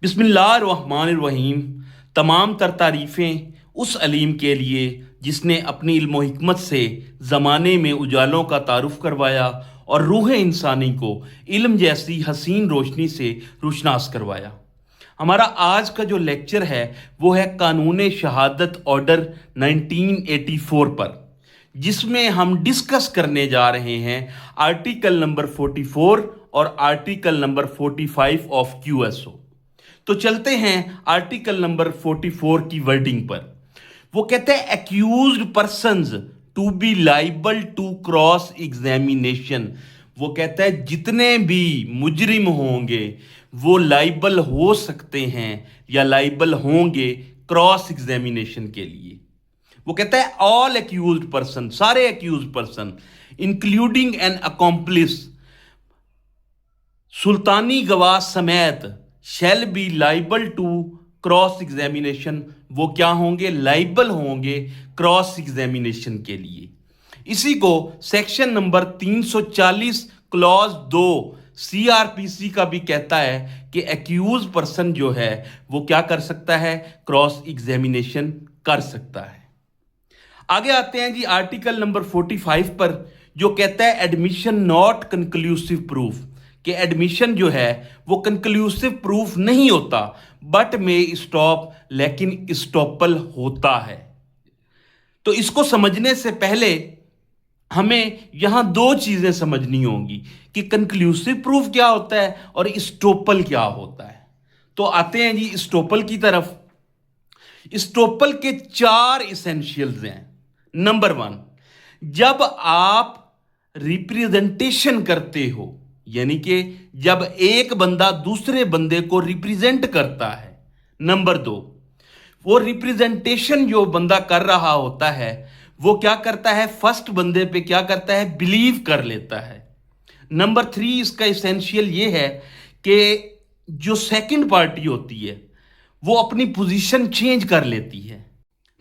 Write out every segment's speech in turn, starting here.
बिस्मिल्लाहिर्रहमानिर्रहीम। तमाम तर तारीफ़ें उस अलीम के लिए जिसने अपनी इल्म हिकमत से ज़माने में उजालों का तारुफ करवाया और रूह इंसानी को इल्म जैसी हसीन रोशनी से रोशनास करवाया। हमारा आज का जो लेक्चर है वो है कानून शहादत ऑर्डर 1984 पर, जिसमें हम डिस्कस करने जा रहे हैं आर्टिकल नंबर 44 और आर्टिकल नंबर 45 ऑफ QSO। तो चलते हैं आर्टिकल नंबर 44 की वर्डिंग पर। वो कहते हैं accused persons to be liable to cross examination. वो कहता है जितने भी मुजरिम होंगे वो लाइबल हो सकते हैं या लाइबल होंगे क्रॉस एग्जामिनेशन के लिए। वो कहता है ऑल एक्यूज्ड पर्सन, सारे accused person including an accomplice, सुल्तानी गवाह समेत, shall be liable to cross examination. वो क्या होंगे? लाइबल होंगे क्रॉस एग्जामिनेशन के लिए। इसी को सेक्शन नंबर 340 क्लॉज 2 CRPC का भी कहता है कि एक्यूज पर्सन जो है वो क्या कर सकता है? क्रॉस एग्जामिनेशन कर सकता है। आगे आते हैं जी आर्टिकल नंबर 45 पर, जो कहता है एडमिशन नॉट कंक्लूसिव प्रूफ, कि एडमिशन जो है वो कंक्लूसिव प्रूफ नहीं होता बट में स्टॉप, लेकिन स्टॉपल होता है। तो इसको समझने से पहले हमें यहां दो चीजें समझनी होंगी कि कंक्लूसिव प्रूफ क्या होता है और स्टॉपल क्या होता है। तो आते हैं जी स्टॉपल की तरफ। स्टॉपल के 4 इसेंशियल्स हैं। नंबर 1, जब आप रिप्रेजेंटेशन करते हो, यानी कि जब एक बंदा दूसरे बंदे को रिप्रेजेंट करता है। नंबर 2, वो रिप्रेजेंटेशन जो बंदा कर रहा होता है वो क्या करता है? फर्स्ट बंदे पे क्या करता है? बिलीव कर लेता है। नंबर 3, इसका इसेंशियल ये है कि जो सेकंड पार्टी होती है वो अपनी पोजीशन चेंज कर लेती है।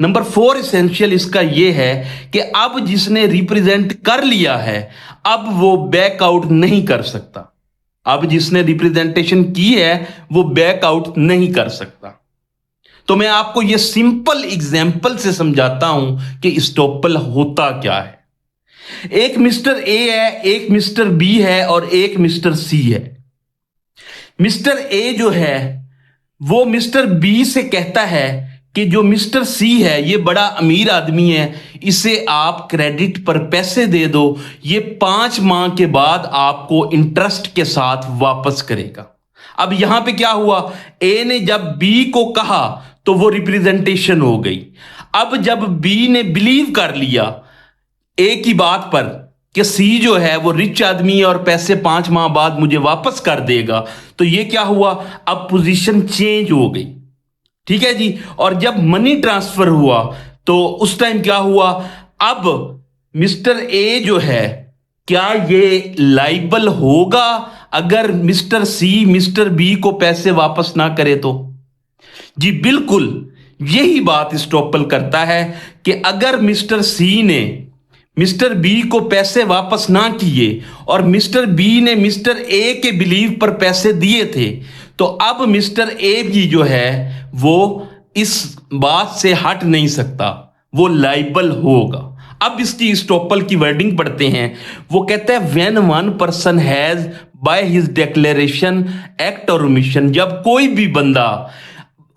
नंबर 4 इसेंशियल इसका यह है कि अब जिसने रिप्रेजेंट कर लिया है अब वो बैकआउट नहीं कर सकता। अब जिसने रिप्रेजेंटेशन की है वो बैकआउट नहीं कर सकता। तो मैं आपको यह सिंपल एग्जाम्पल से समझाता हूं कि स्टॉपल होता क्या है। एक मिस्टर ए है, एक मिस्टर बी है और एक मिस्टर सी है। मिस्टर ए जो है वो मिस्टर बी से कहता है कि जो मिस्टर सी है ये बड़ा अमीर आदमी है, इसे आप क्रेडिट पर पैसे दे दो, ये 5 माह के बाद आपको इंटरेस्ट के साथ वापस करेगा। अब यहां पे क्या हुआ? ए ने जब बी को कहा तो वो रिप्रेजेंटेशन हो गई। अब जब बी ने बिलीव कर लिया ए की बात पर कि सी जो है वो रिच आदमी है और पैसे 5 माह बाद मुझे वापस कर देगा, तो ये क्या हुआ? अब पोजीशन चेंज हो गई। ठीक है जी। और जब मनी ट्रांसफर हुआ तो उस टाइम क्या हुआ? अब मिस्टर ए जो है क्या ये लाइबल होगा अगर मिस्टर सी मिस्टर बी को पैसे वापस ना करे तो? जी बिल्कुल, यही बात स्टॉपल करता है कि अगर मिस्टर सी ने मिस्टर बी को पैसे वापस ना किए और मिस्टर बी ने मिस्टर ए के बिलीव पर पैसे दिए थे, तो अब मिस्टर ए भी जो है वो इस बात से हट नहीं सकता, वो लाइबल होगा। अब इसकी स्टॉपल की वर्डिंग पढ़ते हैं। वो कहता है when one person has by his declaration act और ओमिशन, जब कोई भी बंदा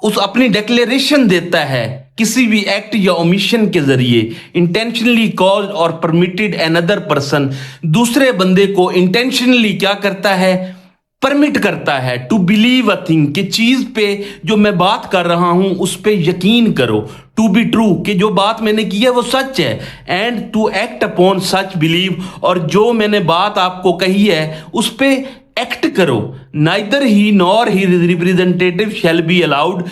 उस अपनी डिक्लेरेशन देता है किसी भी एक्ट या ओमिशन के जरिए इंटेंशनली कॉज और परमिटेड अनदर पर्सन, दूसरे बंदे को इंटेंशनली क्या करता है? परमिट करता है टू बिलीव अ थिंग, कि चीज पे जो मैं बात कर रहा हूं उस पे यकीन करो। टू बी ट्रू, कि जो बात मैंने की है वो सच है। And to act upon such believe, और जो मैंने बात आपको कही है उस पे एक्ट करो। Neither he nor he representative shall be allowed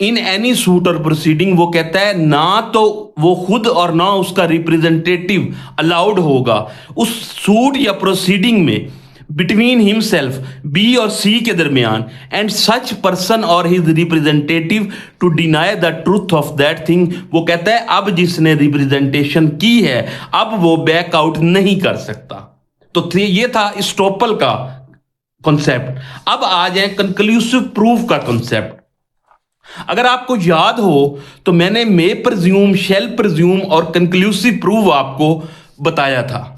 in any suit और प्रोसीडिंग। वो कहता है ना तो वो खुद और ना उसका रिप्रेजेंटेटिव अलाउड होगा उस सूट या प्रोसीडिंग में बिटवीन हिमसेल्फ, बी और सी के दरमियान, एंड सच पर्सन और his representative to deny the truth of that thing. वो कहता है अब जिसने रिप्रेजेंटेशन की है अब वो बैकआउट नहीं कर सकता। तो ये था स्टॉपल का कॉन्सेप्ट। अब आ जाए कंक्लूसिव प्रूफ का कॉन्सेप्ट। अगर आपको याद हो तो मैंने मे प्रिज्यूम, शैल प्रिज्यूम और कंक्लूसिव प्रूफ आपको बताया था।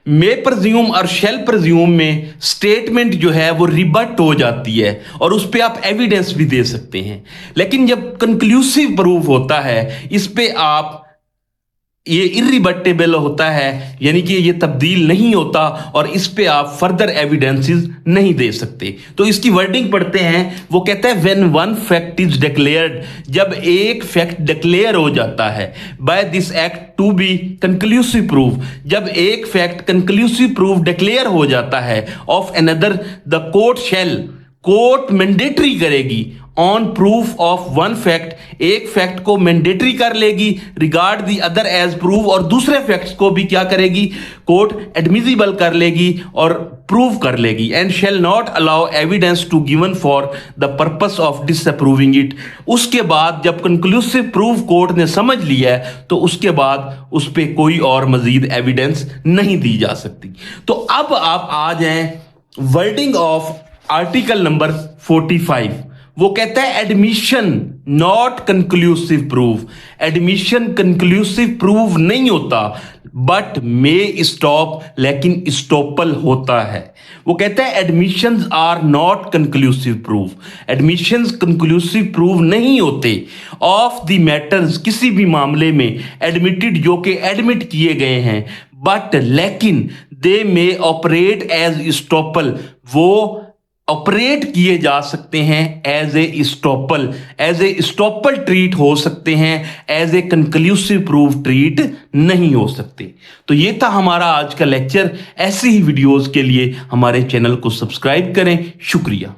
मे प्रिज्यूम और शैल प्रिज्यूम में स्टेटमेंट जो है वो रिबट हो जाती है और उस पर आप एविडेंस भी दे सकते हैं। लेकिन जब कंक्लूसिव प्रूफ होता है, इस पे आप ये इरिबटेबल होता है, यानी कि ये तब्दील नहीं होता और इस पे आप फर्दर एविडेंसेस नहीं दे सकते। तो इसकी वर्डिंग पढ़ते हैं। वो कहता है when one fact is declared, जब एक फैक्ट डिक्लेयर हो जाता है by this act to be conclusive proof, जब एक फैक्ट कंक्लूसिव प्रूफ डिक्लेयर हो जाता है of another, the court shall, court mandatory करेगी on proof of one fact, एक फैक्ट को मैंडेटरी कर लेगी, regard the other as proof, और दूसरे फैक्ट्स को भी क्या करेगी, कोर्ट एडमिसिबल कर लेगी और प्रूव कर लेगी। And shall not allow evidence to given for the purpose of disapproving it. उसके बाद जब कंक्लूसिव प्रूफ कोर्ट ने समझ लिया है तो उसके बाद उस पर कोई और मजीद एविडेंस नहीं दी जा सकती। तो अब आप आ जाएं वर्डिंग ऑफ आर्टिकल नंबर 45। वो कहता है admission not conclusive proof. Admission conclusive proof नहीं होता, बट मे स्टॉप, लेकिन स्टॉपल होता है। वो कहता है admissions are not conclusive proof. Admissions conclusive proof नहीं होते ऑफ द मैटर्स, किसी भी मामले में एडमिटेड, जो कि एडमिट किए गए हैं, बट लेकिन they may operate as estoppel, वो ऑपरेट किए जा सकते हैं as a estoppel, as a estoppel treat हो सकते हैं, as a conclusive proof treat नहीं हो सकते। तो ये था हमारा आज का लेक्चर। ऐसी ही वीडियोस के लिए हमारे चैनल को सब्सक्राइब करें। शुक्रिया।